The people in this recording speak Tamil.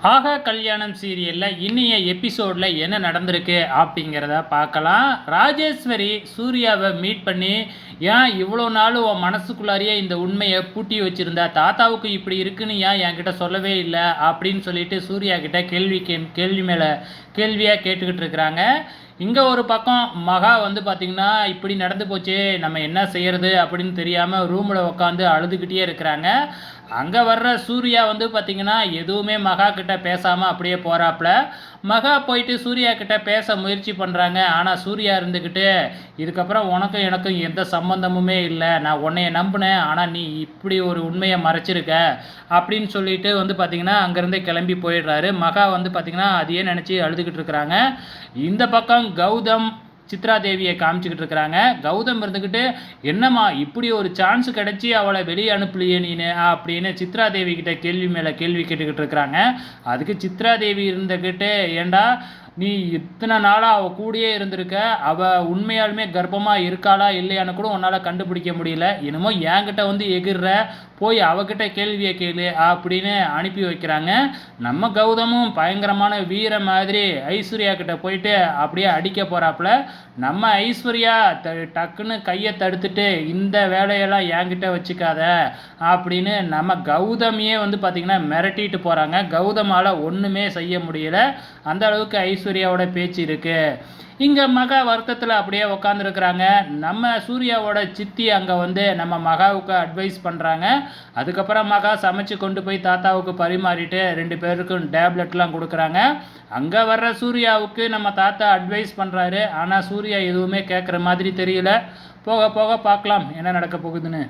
ஆகா கல்யாணம் சீரியலில் இன்னைய எபிசோடில் என்ன நடந்திருக்கு அப்படிங்கிறத பார்க்கலாம். ராஜேஸ்வரி சூர்யாவை மீட் பண்ணி, ஏன் இவ்வளோ நாள் உன் மனசுக்குள்ளாரியே இந்த உண்மையை பூட்டி வச்சுருந்த, தாத்தாவுக்கு இப்படி இருக்குன்னு ஏன் என்கிட்ட சொல்லவே இல்லை அப்படின்னு சொல்லிட்டு சூர்யா கிட்ட கேள்வி மேலே கேள்வியாக கேட்டுக்கிட்டு இருக்கிறாங்க. இங்கே ஒரு பக்கம் மகா வந்து பார்த்திங்கன்னா, இப்படி நடந்து போச்சு, நம்ம என்ன செய்கிறது அப்படின்னு தெரியாமல் ரூமில் உட்காந்து அழுதுகிட்டே இருக்கிறாங்க. அங்கே வர்ற சூர்யா வந்து பார்த்திங்கன்னா, எதுவுமே மகா கிட்ட பேசாமல் அப்படியே போகிறாப்புல. மகா போயிட்டு சூர்யா கிட்ட பேச முயற்சி பண்ணுறாங்க. ஆனால் சூர்யா இருந்துக்கிட்டு, இதுக்கப்புறம் உனக்கும் எனக்கும் எந்த சம்மந்தமுமே இல்லை, நான் உன்னைய நம்பினேன், ஆனால் நீ இப்படி ஒரு உண்மையை மறைச்சிருக்க அப்படின்னு சொல்லிட்டு வந்து பார்த்திங்கன்னா அங்கேருந்து கிளம்பி போயிடுறாரு. மகா வந்து பார்த்திங்கன்னா அதையே நினச்சி அழுதுகிட்டு இருக்கிறாங்க. இந்த பக்கம் கௌதம் சித்ரா தேவியை காமிச்சிக்கிட்டு இருக்கிறாங்க. கௌதம் இருந்துக்கிட்டு, என்னம்மா இப்படி ஒரு சான்ஸ் கிடச்சி அவளை வெளியே அனுப்பலையே நீனு அப்படின்னு சித்ரா தேவி கிட்ட கேள்வி மேலே கேள்வி கேட்டுக்கிட்டு இருக்கிறாங்க. அதுக்கு சித்ரா தேவி இருந்துக்கிட்டு, ஏண்டா நீ இத்தனை நாளாக அவள் கூடயே இருந்திருக்க, அவள் உண்மையாலுமே கர்ப்பமாக இருக்காளா இல்லையான்னு கூட உன்னால் கண்டுபிடிக்க முடியல, என்னமோ என்கிட்ட வந்து எகிர்ற, போய் அவகிட்ட கேள்வியை கேளு அப்படின்னு அனுப்பி வைக்கிறாங்க. நம்ம கௌதமும் பயங்கரமான வீர மாதிரி ஐஸ்வர்யா கிட்ட போயிட்டு அப்படியே அடிக்க போகிறாப்புல. நம்ம ஐஸ்வர்யா டக்குன்னு கையை தடுத்துட்டு, இந்த வேலையெல்லாம் என்கிட்ட வச்சுக்காத அப்படின்னு நம்ம கௌதமியே வந்து பார்த்திங்கன்னா மிரட்டிட்டு போகிறாங்க. கௌதமால் ஒன்றுமே செய்ய முடியல, அந்த அளவுக்கு ஐஸ்வர்யாவோட பேச்சு இருக்குது. இங்கே மகா வருத்தத்தில் அப்படியே உக்காந்துருக்குறாங்க. நம்ம சூர்யாவோட சித்தி அங்கே வந்து நம்ம மகாவுக்கு அட்வைஸ் பண்ணுறாங்க. அதுக்கப்புறம் மகா சமைச்சு கொண்டு போய் தாத்தாவுக்கு பரிமாறிட்டு 2 பேருக்கும் டேப்லெட்லாம் கொடுக்குறாங்க. அங்கே வர்ற சூர்யாவுக்கு நம்ம தாத்தா அட்வைஸ் பண்ணுறாரு. ஆனால் சூர்யா எதுவுமே கேட்குற மாதிரி தெரியல. போக போக பார்க்கலாம் என்ன நடக்க போகுதுன்னு.